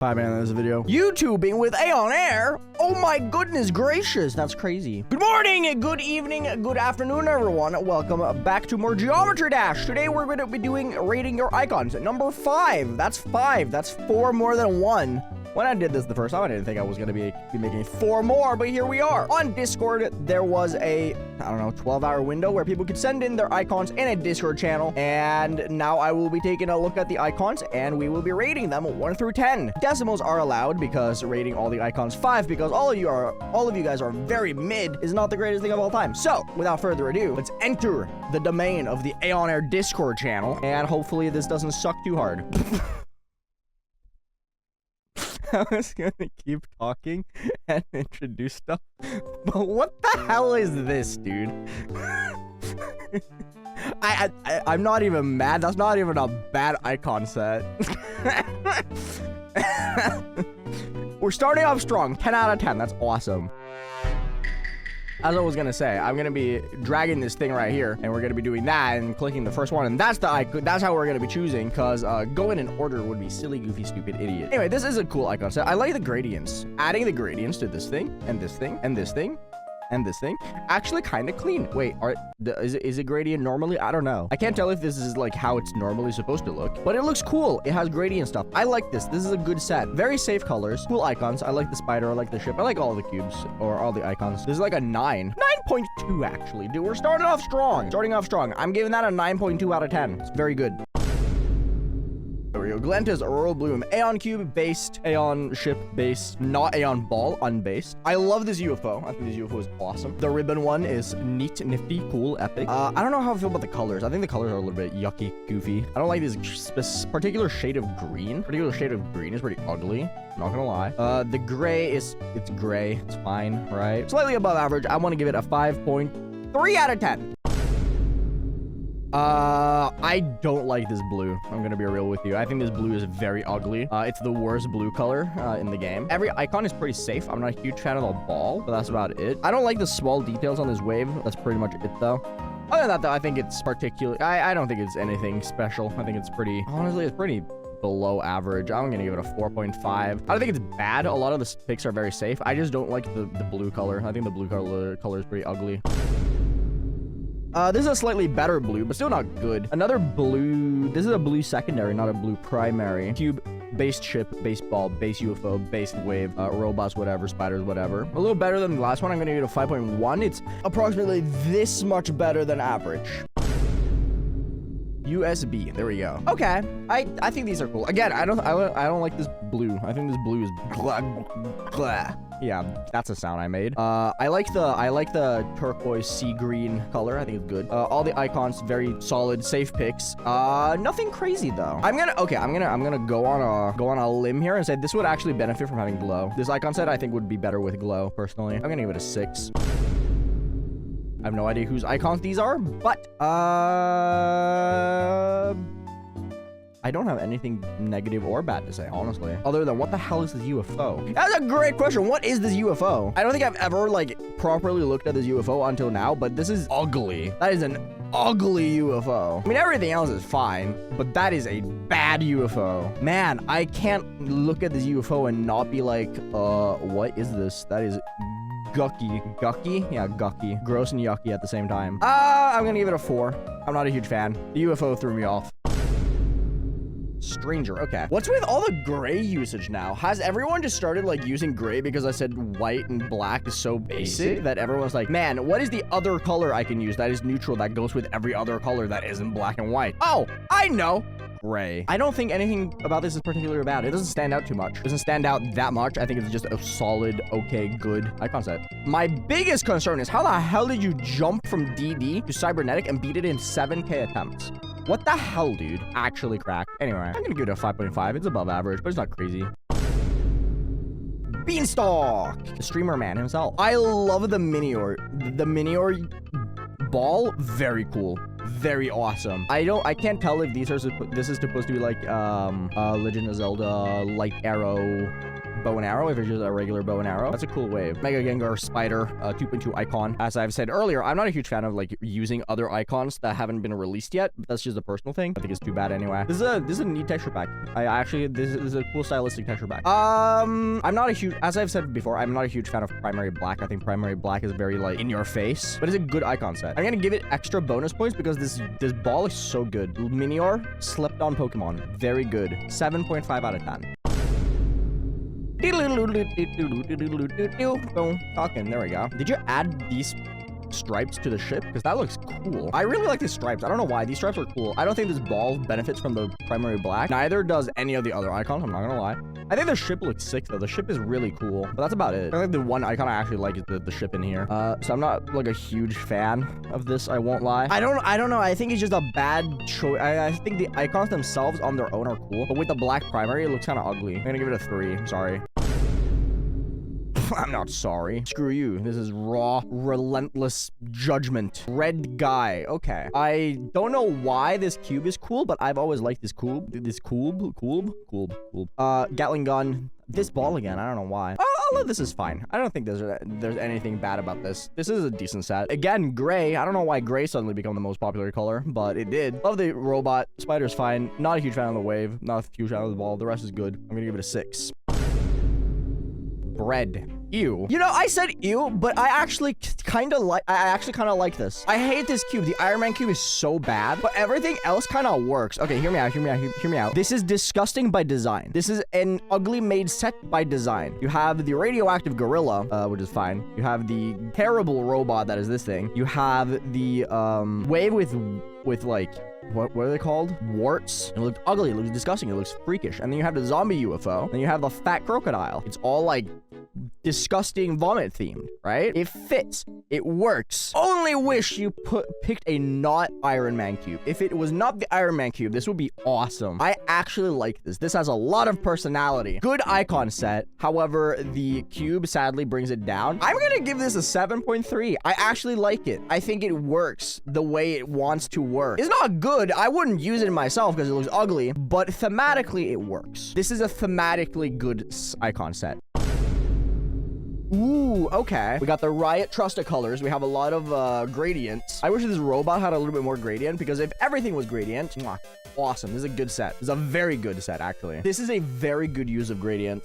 5 minutes in this video. YouTubing with AeonAir? Oh my goodness gracious, that's crazy. Good morning, good evening, good afternoon, everyone. Welcome back to more Geometry Dash. Today we're going to be rating your icons. Number 5. That's 5. That's 4 more than 1. When I did this the first time, I didn't think I was going to be making 4 more, but here we are. On Discord, there was a, I don't know, 12-hour window where people could send in their icons in a Discord channel. And now I will be taking a look at the icons, and we will be rating them 1 through 10. Decimals are allowed because rating all the icons 5, because all of you guys are very mid, is not the greatest thing of all time. So, without further ado, let's enter the domain of the AeonAir Discord channel, and hopefully this doesn't suck too hard. I was gonna keep talking and introduce stuff, but what the hell is this, dude? I'm not even mad. That's not even a bad icon set. We're starting off strong. 10 out of 10. That's awesome. As I was gonna say, I'm gonna be dragging this thing right here, and we're gonna be doing that and clicking the first one, and that's the icon. That's how we're gonna be choosing, because going in order would be silly, goofy, stupid idiot. Anyway, this is a cool icon set. I like the gradients. Adding the gradients to this thing and this thing and this thing and this thing actually kind of clean. Wait, is it gradient normally? I don't know. I can't tell if this is like how it's normally supposed to look, but it looks cool. It has gradient stuff. I like this. This is a good set. Very safe colors, cool icons. I like the spider. I like the ship. I like all the cubes or all the icons. This is like a 9.2 actually, dude. We're starting off strong. I'm giving that a 9.2 out of 10. It's very good. There we go. Glenta's Auroral Bloom. Aeon Cube based. Aeon Ship based. Not Aeon Ball. Unbased. I love this UFO. I think this UFO is awesome. The ribbon one is neat, nifty, cool, epic. I don't know how I feel about the colors. I think the colors are a little bit yucky, goofy. I don't like this particular shade of green. Particular shade of green is pretty ugly. Not gonna lie. The gray is, it's gray. It's fine, right? Slightly above average. I want to give it a 5.3 out of 10. I don't like this blue. I'm gonna be real with you. I think this blue is very ugly. It's the worst blue color in the game. Every icon is pretty safe. I'm not a huge fan of the ball, but that's about it. I don't like the small details on this wave. That's pretty much it, though. Other than that, though, I think it's particularly... I don't think it's anything special. I think it's pretty... Honestly, it's pretty below average. I'm gonna give it a 4.5. I don't think it's bad. A lot of the picks are very safe. I just don't like the blue color. I think the blue color is pretty ugly. This is a slightly better blue, but still not good. Another blue. This is a blue secondary, not a blue primary. Cube, based ship, base ball, base UFO, based wave, robots, whatever, spiders, whatever. A little better than the last one. I'm gonna give it a 5.1. It's approximately this much better than average. USB. There we go. Okay. I think these are cool. Again, I don't like this blue. I think this blue is blah. Yeah, that's a sound I made. I like the turquoise sea green color. I think it's good. All the icons very solid, safe picks. Nothing crazy though. I'm gonna go on a limb here and say this would actually benefit from having glow. This icon set I think would be better with glow personally. I'm gonna give it a 6. I have no idea whose icons these are, but I don't have anything negative or bad to say, honestly. Other than, what the hell is this UFO? That's a great question. What is this UFO? I don't think I've ever, like, properly looked at this UFO until now, but this is ugly. That is an ugly UFO. I mean, everything else is fine, but that is a bad UFO. Man, I can't look at this UFO and not be like, what is this? That is... Gucky? Yeah, gucky. Gross and yucky at the same time. I'm gonna give it a 4. I'm not a huge fan. The UFO threw me off. Stranger. Okay. What's with all the gray usage now? Has everyone just started like using gray because I said white and black is so basic that everyone's like, man, what is the other color I can use that is neutral that goes with every other color that isn't black and white? Oh, I know. Gray. I don't think anything about this is particularly bad. It doesn't stand out too much. It doesn't stand out that much. I think it's just a solid, okay, good icon set. My biggest concern is how the hell did you jump from DD to cybernetic and beat it in 7K attempts? What the hell, dude? Actually cracked. Anyway, I'm gonna give it a 5.5. It's above average, but it's not crazy. Beanstalk! The streamer man himself. I love the Minior. The Minior ball, very cool. Very awesome. I can't tell if this is supposed to be like Legend of Zelda, Light Arrow, bow and arrow if it's just a regular bow and arrow. That's a cool wave. Mega Gengar Spider 2.2 icon. As I've said earlier, I'm not a huge fan of like using other icons that haven't been released yet, but that's just a personal thing. I think it's too bad anyway. This is a neat texture pack. This is a cool stylistic texture pack. I'm not a huge, as I've said before, I'm not a huge fan of Primary Black. I think Primary Black is very like in your face, but it's a good icon set. I'm gonna give it extra bonus points because this ball is so good. Minior, slept on Pokemon. Very good. 7.5 out of 10. Talking. There we go. Did you add these stripes to the ship? Because that looks cool. I really like these stripes. I don't know why. These stripes are cool. I don't think this ball benefits from the Primary Black. Neither does any of the other icons. I'm not gonna lie. I think the ship looks sick though. The ship is really cool. But that's about it. I think the one icon I actually like is the ship in here. So I'm not like a huge fan of this. I won't lie. I don't know. I think it's just a bad choice. I think the icons themselves on their own are cool. But with the black primary, it looks kind of ugly. I'm gonna give it a 3. Sorry. I'm not sorry. Screw you. This is raw, relentless judgment. Red guy. Okay. I don't know why this cube is cool, but I've always liked this cube. Gatling gun. This ball again. I don't know why. Although this is fine. I don't think there's anything bad about this. This is a decent set. Again, gray. I don't know why gray suddenly became the most popular color, but it did. Love the robot. Spider's fine. Not a huge fan of the wave. Not a huge fan of the ball. The rest is good. I'm gonna give it a 6. Bread. Ew. You know, I said ew, but I actually kind of like this. I hate this cube. The Iron Man cube is so bad, but everything else kind of works. Okay, hear me out. This is disgusting by design. This is an ugly made set by design. You have the radioactive gorilla, which is fine. You have the terrible robot that is this thing. You have the wave with like, what are they called? Warts. It looked ugly. It looks disgusting. It looks freakish. And then you have the zombie UFO. Then you have the fat crocodile. It's all like disgusting vomit themed, right? It fits. It works. Only wish you picked a not Iron Man cube. If it was not the Iron Man cube, this would be awesome. I actually like this. This has a lot of personality. Good icon set. However, the cube sadly brings it down. I'm gonna give this a 7.3. I actually like it. I think it works the way it wants to work. It's not good. I wouldn't use it myself because it looks ugly, but thematically it works. This is a thematically good icon set. Ooh, okay. We got the Riot Trusta colors. We have a lot of gradients. I wish this robot had a little bit more gradient because if everything was gradient, awesome. This is a good set. This is a very good set, actually. This is a very good use of gradient.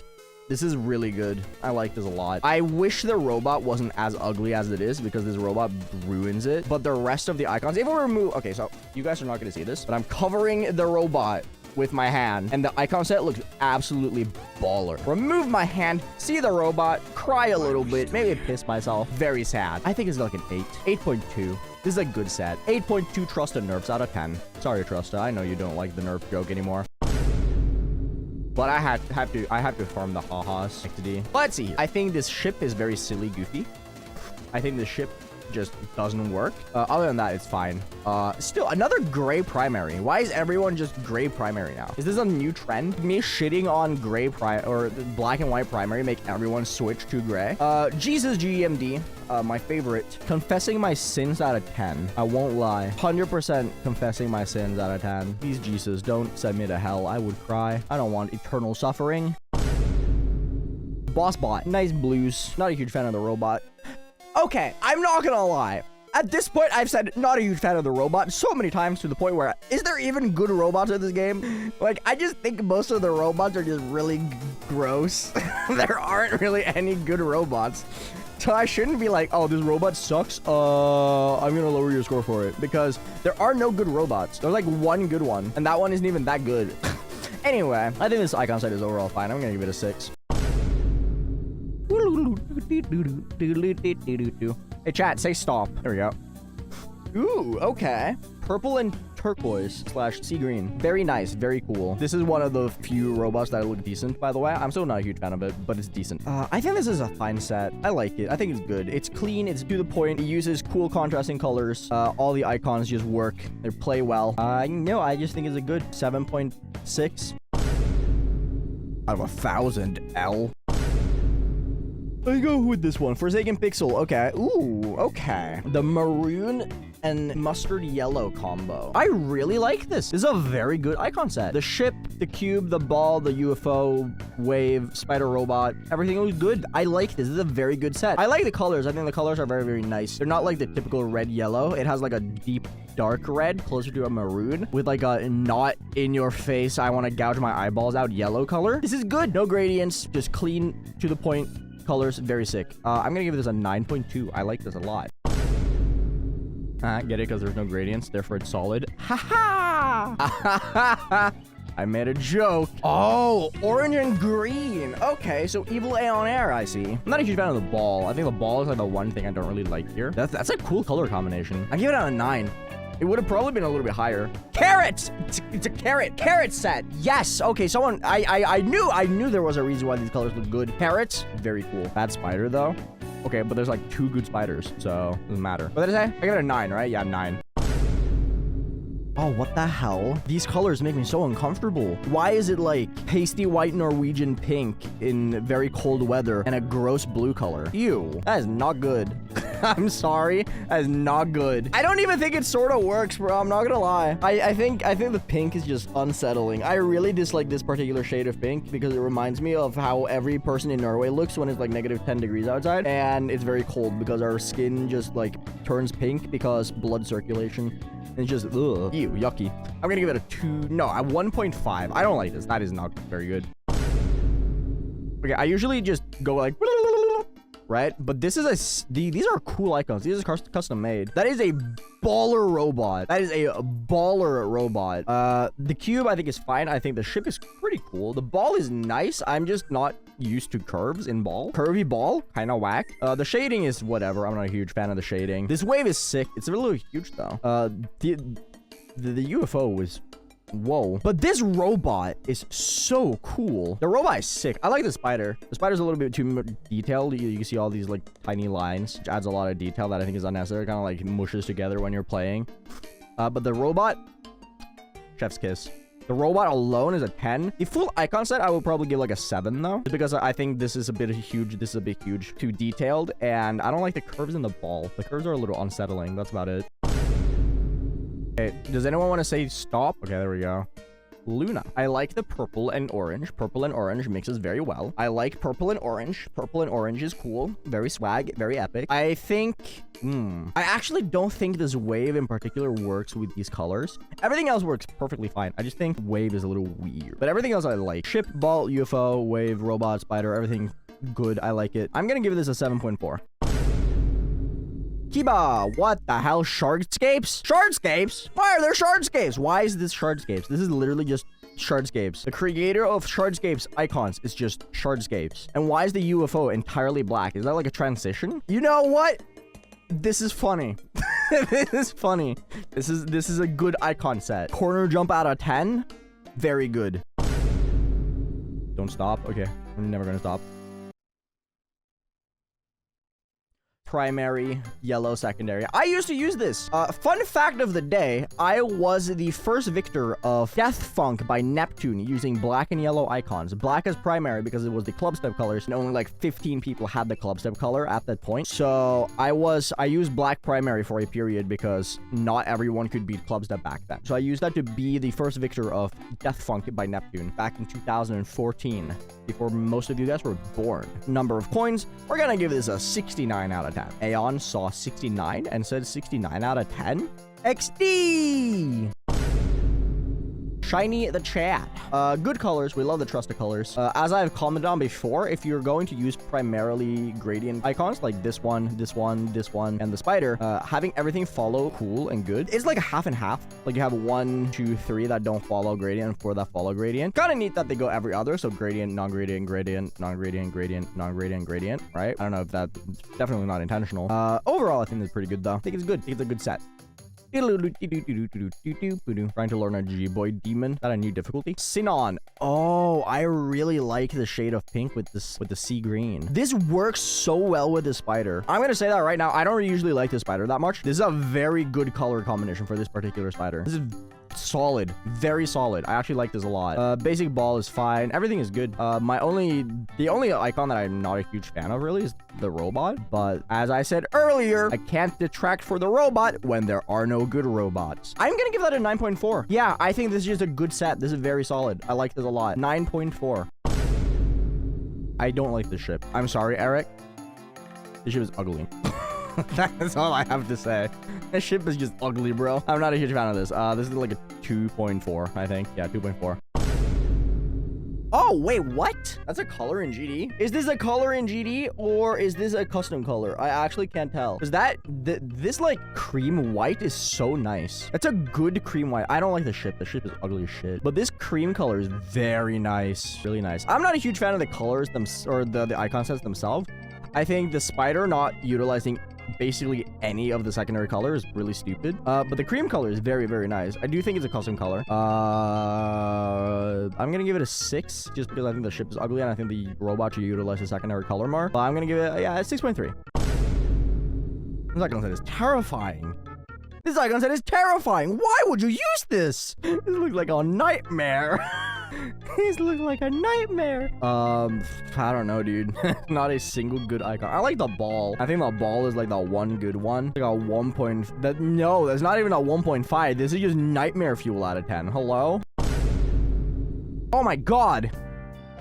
This is really good. I like this a lot. I wish the robot wasn't as ugly as it is because this robot ruins it. But the rest of the icons, if we remove... Okay, so you guys are not going to see this, but I'm covering the robot with my hand, and the icon set looks absolutely baller. Remove my hand, see the robot, cry a little bit, maybe piss myself. Very sad. I think it's like an 8. 8.2. This is a good set. 8.2 Trusta nerfs out of 10. Sorry, Trusta. I know you don't like the nerf joke anymore. But I have to farm the ha-has. Let's see. I think this ship is very silly goofy. I think this ship just doesn't work. Other than that, it's fine. Still, another gray primary. Why is everyone just gray primary now? Is this a new trend? Me shitting on gray or black and white primary make everyone switch to gray? Jesus GMD, my favorite. Confessing my sins out of 10. I won't lie. 100% confessing my sins out of 10. Please, Jesus, don't send me to hell. I would cry. I don't want eternal suffering. Boss bot. Nice blues. Not a huge fan of the robot. Okay, I'm not gonna lie. At this point, I've said not a huge fan of the robot so many times to the point where, is there even good robots in this game? Like, I just think most of the robots are just really gross. There aren't really any good robots. So I shouldn't be like, oh, this robot sucks. I'm gonna lower your score for it. Because there are no good robots. There's like one good one. And that one isn't even that good. Anyway, I think this icon set is overall fine. I'm gonna give it a 6. Hey chat, say stop. There we go. Ooh, okay. Purple and turquoise / sea green. Very nice, very cool. This is one of the few robots that look decent, by the way. I'm still not a huge fan of it, but it's decent. I think this is a fine set. I like it. I think it's good. It's clean, it's to the point. It uses cool contrasting colors. All the icons just work. They play well. No, I just think it's a good 7.6 out of 1,000 L. I go with this one. Forsaken Pixel. Okay. Ooh, okay. The maroon and mustard yellow combo. I really like this. This is a very good icon set. The ship, the cube, the ball, the UFO, wave, spider robot, everything was good. I like this. This is a very good set. I like the colors. I think the colors are very, very nice. They're not like the typical red yellow. It has like a deep dark red, closer to a maroon, with like a not in your face, I want to gouge my eyeballs out yellow color. This is good. No gradients, just clean to the point colors. Very sick. I'm gonna give this a 9.2. I like this a lot. Get it? Because there's no gradients, therefore it's solid. Ha ha! I made a joke. Oh, orange and green. Okay, so evil AeonAir, I see. I'm not a huge fan of the ball. I think the ball is like the one thing I don't really like here. That's a cool color combination. I give it a 9. It would have probably been a little bit higher. Carrots! It's a carrot set. Yes. Okay, someone, I knew there was a reason why these colors look good. Carrots, very cool. Bad spider though. Okay, but there's like 2 good spiders, so it doesn't matter. What did I say? I got a 9, right? Yeah, 9. Oh, what the hell? These colors make me so uncomfortable. Why is it like pasty white Norwegian pink in very cold weather and a gross blue color? Ew, that is not good. I'm sorry, that is not good. I don't even think it sort of works, bro. I'm not gonna lie. I think the pink is just unsettling. I really dislike this particular shade of pink because it reminds me of how every person in Norway looks when it's like -10 degrees outside and it's very cold because our skin just like turns pink because blood circulation. It's just, ugh. Ew, yucky. I'm gonna give it a 2. No, a 1.5. I don't like this. That is not very good. Okay, I usually just go like, right? But this is these are cool icons. These are custom made. That is a baller robot. That is a baller robot. The cube I think is fine. I think the ship is pretty cool. The ball is nice. I'm just not used to curves in ball. Curvy ball, kind of whack. The shading is whatever. I'm not a huge fan of the shading. This wave is sick. It's a little huge though. The UFO was, whoa. But this robot is so cool. The robot is sick. I like the spider. The spider's a little bit too detailed. You can see all these like tiny lines, which adds a lot of detail that I think is unnecessary. Kind of like mushes together when you're playing. But the robot, chef's kiss. The robot alone is a 10. The full icon set, I will probably give like a 7 though. Just because I think this is a bit huge. This is a bit huge. Too detailed. And I don't like the curves in the ball. The curves are a little unsettling. That's about it. Okay, does anyone want to say stop? Okay, there we go. Luna. I like the purple and orange. Purple and orange mixes very well. I like purple and orange. Purple and orange is cool. Very swag. Very epic. I think... I actually don't think this wave in particular works with these colors. Everything else works perfectly fine. I just think wave is a little weird. But everything else I like. Ship, ball, UFO, wave, robot, spider, everything good. I like it. I'm gonna give this a 7.4. Kiba, what the hell? Shardscapes? Shardscapes? Why are there shardscapes? Why is this shardscapes? This is literally just shardscapes. The creator of shardscapes icons is just shardscapes. And why is the UFO entirely black? Is that like a transition? You know what? This is funny. This is funny. This is a good icon set. Corner jump out of 10. Very good. Don't stop. Okay, I'm never gonna stop. Primary, yellow, secondary. I used to use this. Fun fact of the day, I was the first victor of Death Funk by Neptune using black and yellow icons. Black as primary because it was the club step colors and only like 15 people had the club step color at that point. So I used black primary for a period because not everyone could beat club step back then. So I used that to be the first victor of Death Funk by Neptune back in 2014, before most of you guys were born. Number of coins, we're gonna give this a 69 out of 10. Aeon saw 69 and said 69 out of 10. XD! Shiny the chat. Good colors. We love the Truster colors. As I've commented on before, if you're going to use primarily gradient icons like this one, this one, this one, and the spider, having everything follow cool and good, it's like a half and half. Like you have 1, 2, 3 that don't follow gradient and 4 that follow gradient. Kind of neat that they go every other. So gradient, non-gradient, gradient, non-gradient, gradient, non-gradient, gradient, right? I don't know if that's definitely not intentional. Overall, I think it's pretty good though. I think it's good. I think it's a good set. Trying to learn a G-Boy demon. That a new difficulty. Sinon. Oh, I really like the shade of pink with the sea green. This works so well with the spider. I'm gonna say that right now. I don't usually like this spider that much. This is a very good color combination for this particular spider. This is solid. Very solid. I actually like this a lot. Basic ball is fine. Everything is good. The only icon that I'm not a huge fan of really is the robot. But as I said earlier, I can't detract for the robot when there are no good robots. I'm gonna give that a 9.4. Yeah, I think this is just a good set. This is very solid. I like this a lot. 9.4. I don't like this ship. I'm sorry, Eric. This ship is ugly. That's all I have to say. This ship is just ugly, bro. I'm not a huge fan of this. This is like a 2.4, I think. Yeah, 2.4. Oh, wait, what? That's a color in GD? Is this a color in GD or is this a custom color? I actually can't tell. Because this like cream white is so nice. That's a good cream white. I don't like the ship. The ship is ugly as shit. But this cream color is very nice. Really nice. I'm not a huge fan of the colors or the icon sets themselves. I think the spider not utilizing basically any of the secondary color is really stupid. But the cream color is very, very nice. I do think it's a custom color. I'm gonna give it a 6 just because I think the ship is ugly and I think the robot should utilize the secondary color more. But I'm gonna give it, yeah, a 6.3. This icon set is terrifying. This icon set is terrifying. Why would you use this? This looks like a nightmare. These look like a nightmare. I don't know, dude. Not a single good icon. I like the ball. I think the ball is like the one good one. Like a 1. No, that's not even a 1.5. This is just nightmare fuel out of 10. Hello? Oh my god.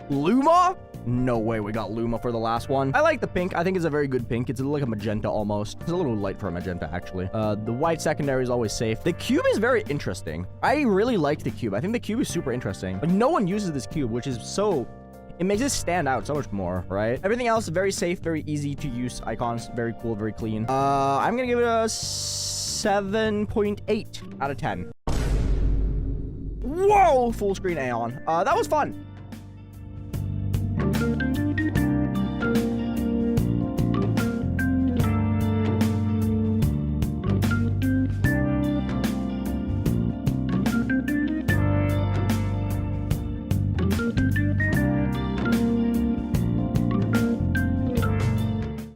Luma? No way we got Luma for the last one. I like the pink. I think it's a very good pink. It's like a magenta almost. It's a little light for a magenta, actually. The white secondary is always safe. The cube is very interesting. I really like the cube. I think the cube is super interesting. But no one uses this cube, which is so... It makes it stand out so much more, right? Everything else is very safe, very easy to use icons. Very cool, very clean. I'm gonna give it a 7.8 out of 10. Whoa! Full screen Aeon. That was fun.